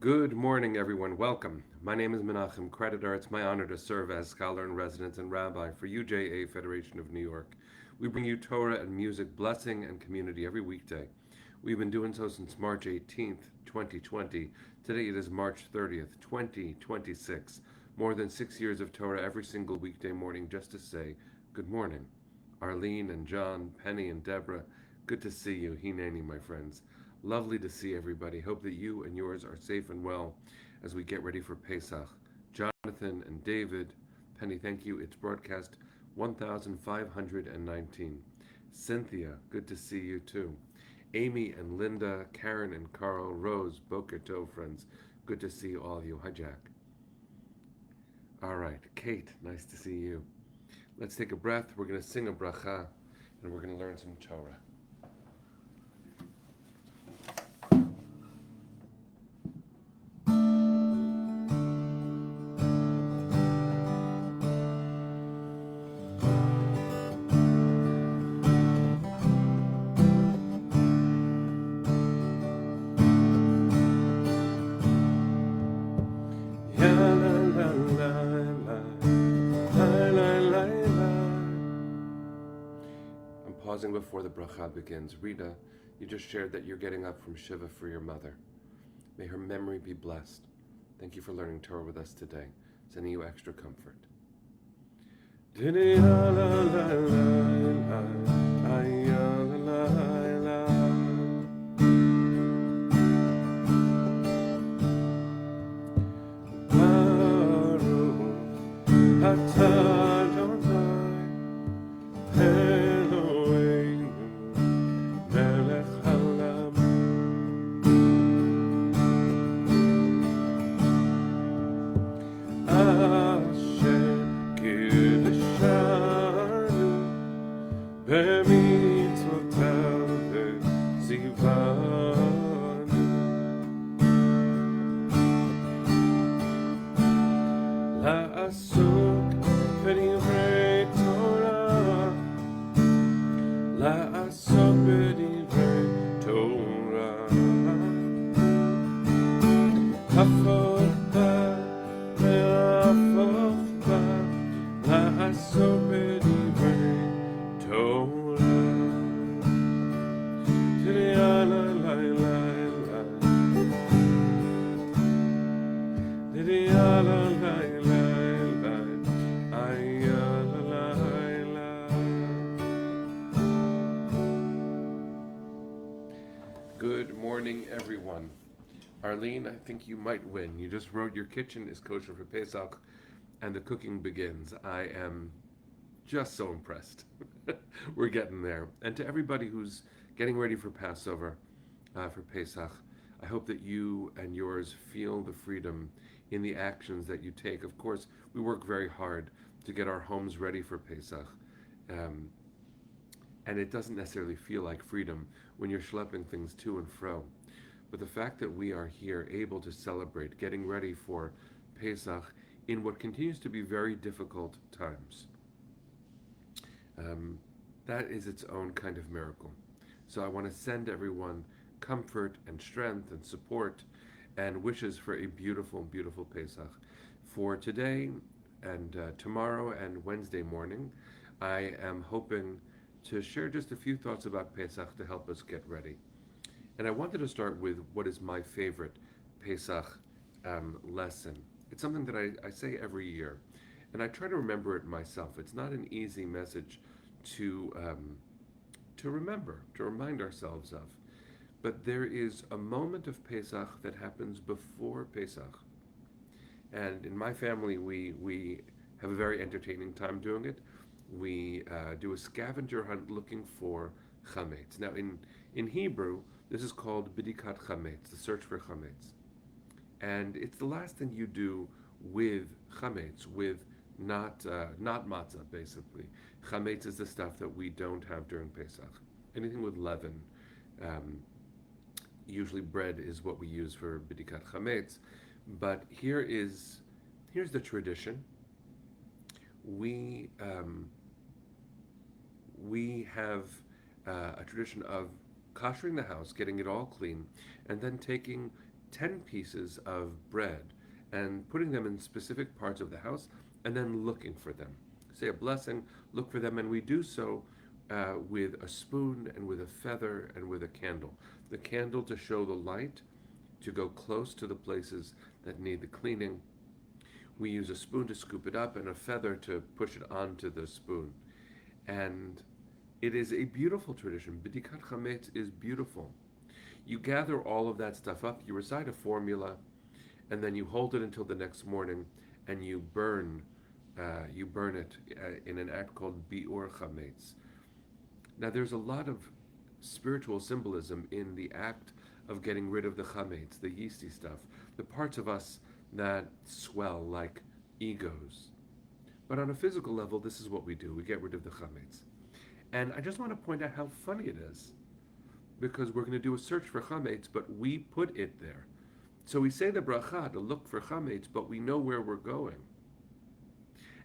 Good morning, everyone. Welcome. My name is Menachem Creditor. It's my honor to serve as scholar in residence and rabbi for UJA Federation of New York. We bring you Torah and music, blessing, and community every weekday. We've been doing so since March 18th, 2020. Today it is March 30th, 2026. More than 6 years of Torah every single weekday morning just to say good morning. Arlene and John, Penny and Deborah, good to see you. Hineni, my friends. Lovely to see everybody. Hope that you and yours are safe and well as we get ready for Pesach. Jonathan and David, Penny, thank you. It's broadcast 1519. Cynthia, good to see you too. Amy and Linda, Karen and Carl, Rose, Boker Tov, friends. Good to see all of you. Hi, Jack. All right, Kate, nice to see you. Let's take a breath. We're going to sing a bracha and we're going to learn some Torah. Pausing before the bracha begins. Rita, you just shared that you're getting up from Shiva for your mother. May her memory be blessed. Thank you for learning Torah with us today. Sending you extra comfort. Good morning, everyone. Arlene, I think you might win. You just wrote your kitchen is kosher for Pesach, and the cooking begins. I am just so impressed. We're getting there. And to everybody who's getting ready for Passover, for Pesach, I hope that you and yours feel the freedom in the actions that you take. Of course, we work very hard to get our homes ready for Pesach. And it doesn't necessarily feel like freedom when you're schlepping things to and fro. But the fact that we are here able to celebrate, getting ready for Pesach in what continues to be very difficult times, that is its own kind of miracle. So I want to send everyone comfort and strength and support and wishes for a beautiful, beautiful Pesach. For today and tomorrow and Wednesday morning, I am hoping to share just a few thoughts about Pesach to help us get ready. And I wanted to start with what is my favorite Pesach lesson. It's something that I say every year, and I try to remember it myself. It's not an easy message to remember, to remind ourselves of. But there is a moment of Pesach that happens before Pesach. And in my family, we have a very entertaining time doing it. We do a scavenger hunt looking for chametz. Now, in Hebrew, this is called bidikat chametz, the search for chametz. And it's the last thing you do with chametz, with not matzah, basically. Chametz is the stuff that we don't have during Pesach. Anything with leaven, usually bread is what we use for bidikat chametz. But here's the tradition. We have a tradition of koshering the house, getting it all clean, and then taking 10 pieces of bread and putting them in specific parts of the house and then looking for them. Say a blessing, look for them, and we do so with a spoon and with a feather and with a candle. The candle to show the light, to go close to the places that need the cleaning. We use a spoon to scoop it up and a feather to push it onto the spoon. And it is a beautiful tradition. B'dikat chametz is beautiful. You gather all of that stuff up, you recite a formula, and then you hold it until the next morning, and you burn it in an act called biur chametz. Now, there's a lot of spiritual symbolism in the act of getting rid of the chametz, the yeasty stuff, the parts of us that swell like egos. But on a physical level, this is what we do. We get rid of the chametz. And I just want to point out how funny it is, because we're going to do a search for chametz, but we put it there. So we say the bracha to look for chametz, but we know where we're going.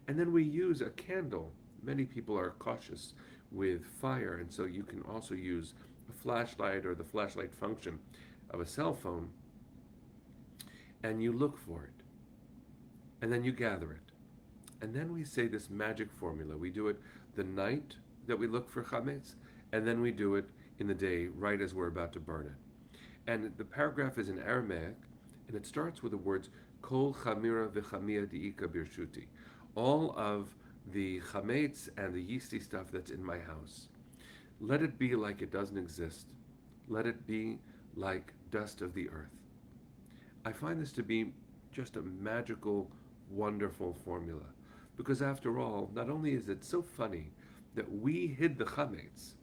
And then we use a candle. Many people are cautious with fire, and so you can also use a flashlight or the flashlight function of a cell phone, and you look for it. And then you gather it. And then we say this magic formula. We do it the night that we look for chametz, and then we do it in the day right as we're about to burn it. And the paragraph is in Aramaic, and it starts with the words Kol chamira v'chamia di'ika birshuti. All of the chametz and the yeasty stuff that's in my house, let it be like it doesn't exist. Let it be like dust of the earth. I find this to be just a magical, wonderful formula. Because after all, not only is it so funny that we hid the chametz,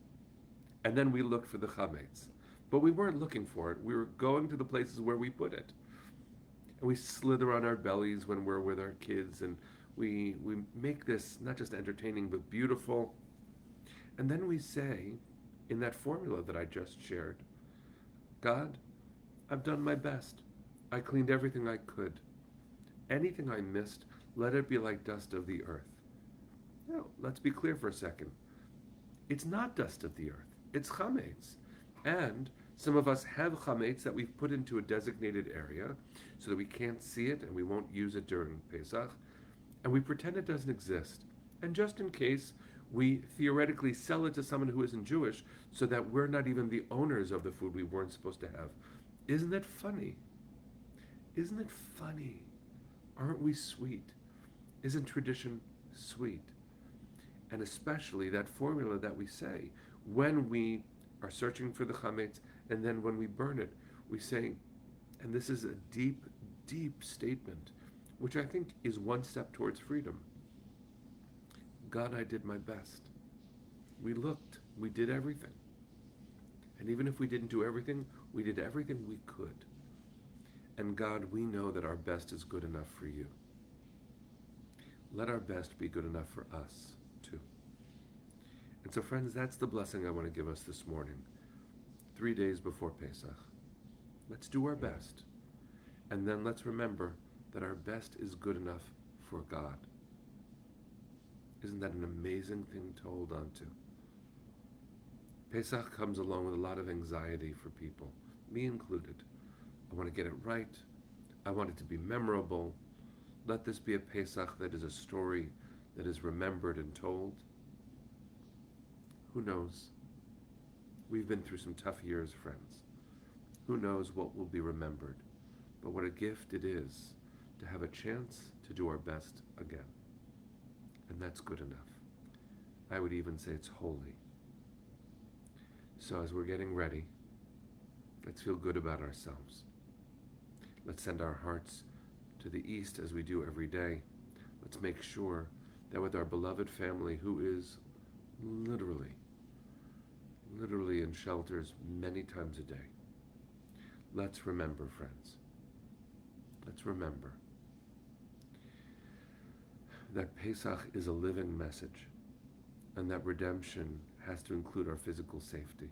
and then we looked for the chametz, but we weren't looking for it. We were going to the places where we put it. And we slither on our bellies when we're with our kids, and we make this not just entertaining, but beautiful. And then we say, in that formula that I just shared, God, I've done my best. I cleaned everything I could. Anything I missed, let it be like dust of the earth. Now, let's be clear for a second. It's not dust of the earth. It's chametz. And some of us have chametz that we've put into a designated area so that we can't see it and we won't use it during Pesach. And we pretend it doesn't exist. And just in case, we theoretically sell it to someone who isn't Jewish so that we're not even the owners of the food we weren't supposed to have. Isn't it funny? Isn't it funny? Aren't we sweet? Isn't tradition sweet? And especially that formula that we say when we are searching for the chametz, and then when we burn it, we say, and this is a deep, deep statement, which I think is one step towards freedom. God, I did my best. We looked, we did everything. And even if we didn't do everything, we did everything we could. And God, we know that our best is good enough for you. Let our best be good enough for us, too. And so, friends, that's the blessing I want to give us this morning, 3 days before Pesach. Let's do our best. And then let's remember that our best is good enough for God. Isn't that an amazing thing to hold on to? Pesach comes along with a lot of anxiety for people, me included. I want to get it right. I want it to be memorable. Let this be a Pesach that is a story that is remembered and told. Who knows? We've been through some tough years, friends. Who knows what will be remembered? But what a gift it is to have a chance to do our best again. And that's good enough. I would even say it's holy. So as we're getting ready, let's feel good about ourselves. Let's send our hearts to the east as we do every day. Let's make sure that with our beloved family who is literally in shelters many times a day, let's remember, friends. Let's remember that Pesach is a living message and that redemption has to include our physical safety.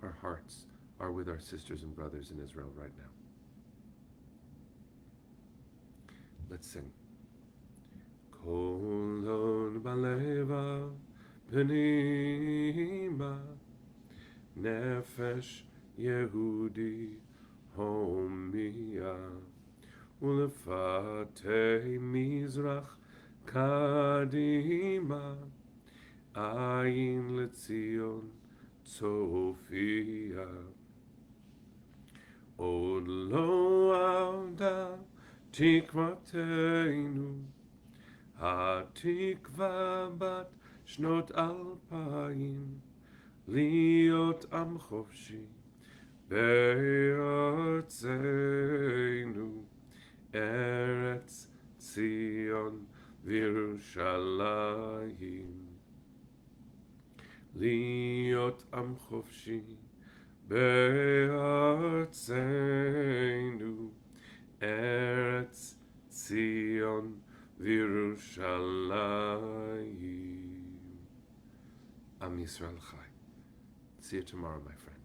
Our hearts are with our sisters and brothers in Israel right now. Let's sing. Kol od baleva penima nefesh Yehudi הומיה ולפתי מזרח קדימה עין לציון צופיה עוד לא עמדה תקוותנו התקווה בת שנות 2000 להיות עם חופשי בארצנו ארץ ציון וירושלים להיות עם חופשי בארצנו ארץ ציון וירושלים. Am Yisrael Chai. See you tomorrow, my friend.